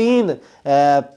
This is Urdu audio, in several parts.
3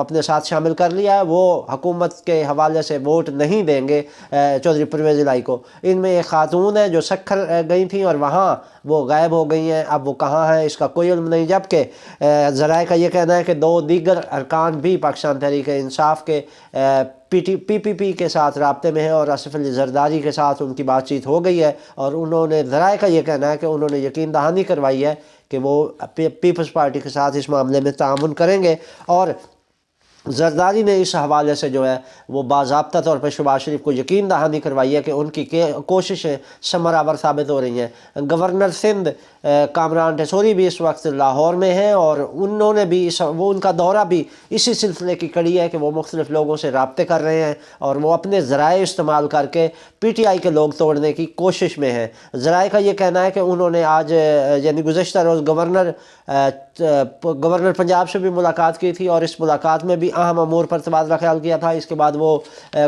اپنے ساتھ شامل کر لیا ہے، وہ حکومت کے حوالے سے ووٹ نہیں دیں گے چودھری پرویز الہی کو۔ ان میں ایک خاتون ہے جو سکھر گئی تھیں اور وہاں وہ غائب ہو گئی ہیں، اب وہ کہاں ہیں اس کا کوئی علم نہیں، جبکہ ذرائع کا یہ کہنا ہے کہ 2 دیگر ارکان بھی پاکستان تحریک انصاف کے پی پی کے ساتھ رابطے میں ہیں اور آصف علی زرداری کے ساتھ ان کی بات چیت ہو گئی ہے، اور انہوں نے ذرائع کا یہ کہنا ہے کہ انہوں نے یقین دہانی کروائی ہے کہ وہ پیپلز پارٹی کے ساتھ اس معاملے میں تعاون کریں گے، اور زرداری نے اس حوالے سے جو ہے وہ باضابطہ طور پر شہباز شریف کو یقین دہانی کروائی ہے کہ ان کی کوششیں ثمرآور ثابت ہو رہی ہیں۔ گورنر سندھ کامران ٹھسوری بھی اس وقت لاہور میں ہیں، اور انہوں نے بھی ان کا دورہ بھی اسی سلسلے کی کڑی ہے کہ وہ مختلف لوگوں سے رابطے کر رہے ہیں اور وہ اپنے ذرائع استعمال کر کے پی ٹی آئی کے لوگ توڑنے کی کوشش میں ہیں۔ ذرائع کا یہ کہنا ہے کہ انہوں نے آج یعنی گزشتہ روز گورنر پنجاب سے بھی ملاقات کی تھی، اور اس ملاقات میں بھی اہم امور پر تبادلہ خیال کیا تھا۔ اس کے بعد وہ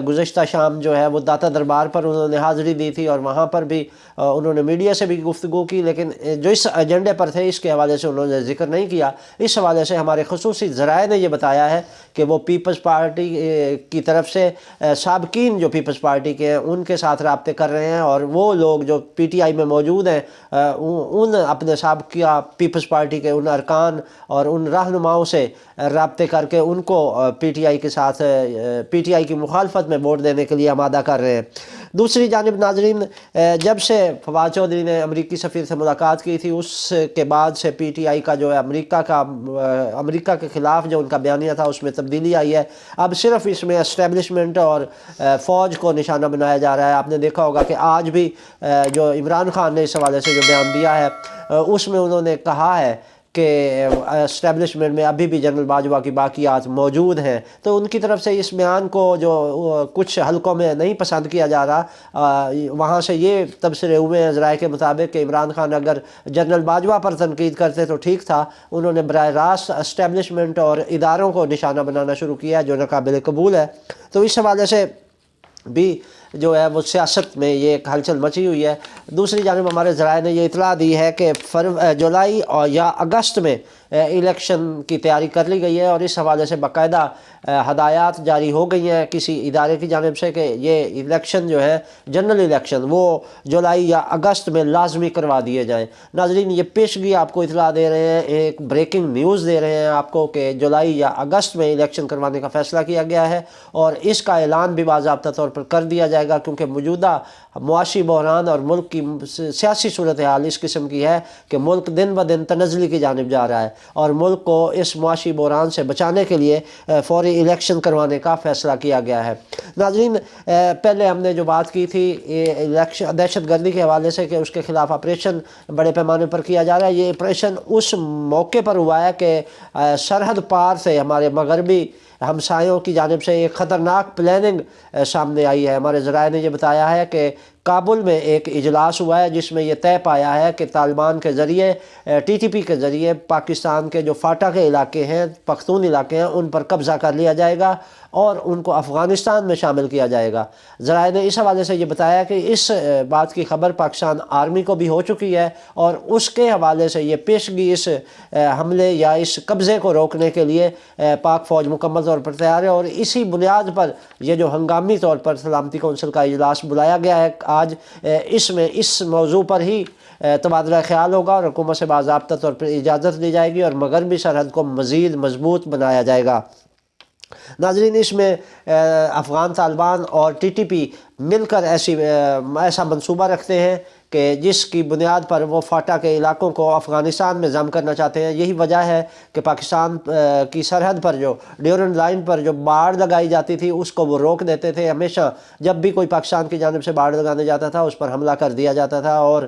گزشتہ شام جو ہے وہ داتا دربار پر انہوں نے حاضری دی تھی، اور وہاں پر بھی انہوں نے میڈیا سے بھی گفتگو کی، لیکن جو اس ایجنڈے پر تھے اس کے حوالے سے انہوں نے ذکر نہیں کیا۔ اس حوالے سے ہمارے خصوصی ذرائع نے یہ بتایا ہے کہ وہ پیپلز پارٹی کی طرف سے سابقین جو پیپلز پارٹی کے ہیں ان کے ساتھ رابطے کر رہے ہیں، اور وہ لوگ جو پی ٹی آئی میں موجود ہیں ان اپنے سابقہ پیپلز پارٹی کے ان ارکان اور ان رہنماؤں سے رابطے کر کے ان کو پی ٹی آئی کے ساتھ پی ٹی آئی کی مخالفت میں ووٹ دینے کے لیے آمادہ کر رہے ہیں۔ دوسری جانب ناظرین، جب سے فواد چودھری نے امریکی سفیر سے ملاقات کی تھی اس کے بعد سے پی ٹی آئی کا جو ہے امریکہ کے خلاف جو ان کا بیانیہ تھا اس میں تبدیلی آئی ہے۔ اب صرف اس میں اسٹیبلشمنٹ اور فوج کو نشانہ بنایا جا رہا ہے۔ آپ نے دیکھا ہوگا کہ آج بھی جو عمران خان نے اس حوالے سے جو بیان دیا ہے اس میں انہوں نے کہا ہے کہ اسٹیبلشمنٹ میں ابھی بھی جنرل باجوہ کی باقیات موجود ہیں، تو ان کی طرف سے اس بیان کو جو کچھ حلقوں میں نہیں پسند کیا جا رہا، وہاں سے یہ تبصرے ہوئے ہیں ذرائع کے مطابق کہ عمران خان اگر جنرل باجوہ پر تنقید کرتے تو ٹھیک تھا، انہوں نے براہ راست اسٹیبلشمنٹ اور اداروں کو نشانہ بنانا شروع کیا جو ناقابل قبول ہے۔ تو اس حوالے سے بھی جو ہے وہ سیاست میں یہ ایک ہلچل مچی ہوئی ہے۔ دوسری جانب ہمارے ذرائع نے یہ اطلاع دی ہے کہ جولائی یا اگست میں الیکشن کی تیاری کر لی گئی ہے، اور اس حوالے سے باقاعدہ ہدایات جاری ہو گئی ہیں کسی ادارے کی جانب سے کہ یہ الیکشن جو ہے جنرل الیکشن وہ جولائی یا اگست میں لازمی کروا دیے جائیں۔ ناظرین، یہ پیشگی آپ کو اطلاع دے رہے ہیں، ایک بریکنگ نیوز دے رہے ہیں آپ کو کہ جولائی یا اگست میں الیکشن کروانے کا فیصلہ کیا گیا ہے، اور اس کا اعلان بھی باضابطہ طور پر کر دیا جائے گا، کیونکہ موجودہ معاشی بحران اور ملک کی سیاسی صورتحال اس قسم کی ہے کہ ملک دن بہ دن تنزلی کی جانب جا رہا ہے، اور ملک کو اس معاشی بحران سے بچانے کے لیے فوری الیکشن کروانے کا فیصلہ کیا گیا ہے۔ ناظرین، پہلے ہم نے جو بات کی تھی دہشت گردی کے حوالے سے کہ اس کے خلاف آپریشن بڑے پیمانے پر کیا جا رہا ہے، یہ آپریشن اس موقع پر ہوا ہے کہ سرحد پار سے ہمارے مغربی ہمسایوں کی جانب سے ایک خطرناک پلاننگ سامنے آئی ہے۔ ہمارے ذرائع نے یہ بتایا ہے کہ کابل میں ایک اجلاس ہوا ہے جس میں یہ طے پایا ہے کہ طالبان کے ذریعے ٹی ٹی پی کے ذریعے پاکستان کے جو فاٹا کے علاقے ہیں، پختون علاقے ہیں، ان پر قبضہ کر لیا جائے گا اور ان کو افغانستان میں شامل کیا جائے گا۔ ذرائع نے اس حوالے سے یہ بتایا کہ اس بات کی خبر پاکستان آرمی کو بھی ہو چکی ہے، اور اس کے حوالے سے یہ پیشگی اس حملے یا اس قبضے کو روکنے کے لیے پاک فوج مکمل طور پر تیار ہے، اور اسی بنیاد پر یہ جو ہنگامی طور پر سلامتی کونسل کا اجلاس بلایا گیا ہے آج، اس میں اس موضوع پر ہی تبادلہ خیال ہوگا، اور حکومت سے باضابطہ طور پر اجازت لی جائے گی اور مغربی سرحد کو مزید مضبوط بنایا جائے گا۔ ناظرین، اس میں افغان طالبان اور ٹی ٹی پی مل کر ایسا منصوبہ رکھتے ہیں کہ جس کی بنیاد پر وہ فاٹا کے علاقوں کو افغانستان میں ضم کرنا چاہتے ہیں۔ یہی وجہ ہے کہ پاکستان کی سرحد پر جو ڈیورنڈ لائن پر جو باڑ لگائی جاتی تھی اس کو وہ روک دیتے تھے۔ ہمیشہ جب بھی کوئی پاکستان کی جانب سے باڑ لگانے جاتا تھا اس پر حملہ کر دیا جاتا تھا اور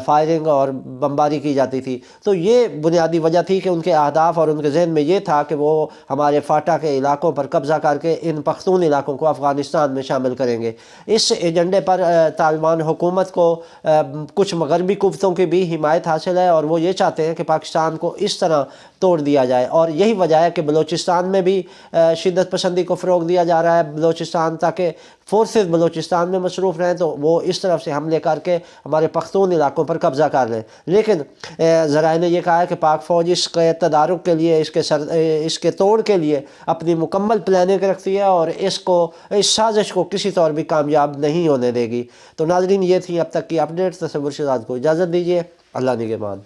فائرنگ اور بمباری کی جاتی تھی۔ تو یہ بنیادی وجہ تھی کہ ان کے اہداف اور ان کے ذہن میں یہ تھا کہ وہ ہمارے فاٹا کے علاقوں پر قبضہ کر کے ان پختون علاقوں کو افغانستان میں شامل کریں گے۔ اس ایجنڈے پر طالبان حکومت کو کچھ مغربی قوتوں کی بھی حمایت حاصل ہے، اور وہ یہ چاہتے ہیں کہ پاکستان کو اس طرح توڑ دیا جائے، اور یہی وجہ ہے کہ بلوچستان میں بھی شدت پسندی کو فروغ دیا جا رہا ہے۔ بلوچستان تاکہ فورسز بلوچستان میں مصروف رہیں تو وہ اس طرف سے حملے کر کے ہمارے پختون علاقوں پر قبضہ کر لیں، لیکن ذرائع نے یہ کہا ہے کہ پاک فوج اس کے تدارک کے لیے، اس کے توڑ کے لیے اپنی مکمل پلاننگ رکھتی ہے اور اس سازش کو کسی طور بھی کامیاب نہیں ہونے دے گی۔ تو ناظرین، یہ تھی اب تک کی اپڈیٹ۔ تصور شہزاد کو اجازت دیجیے، اللہ نگہبان۔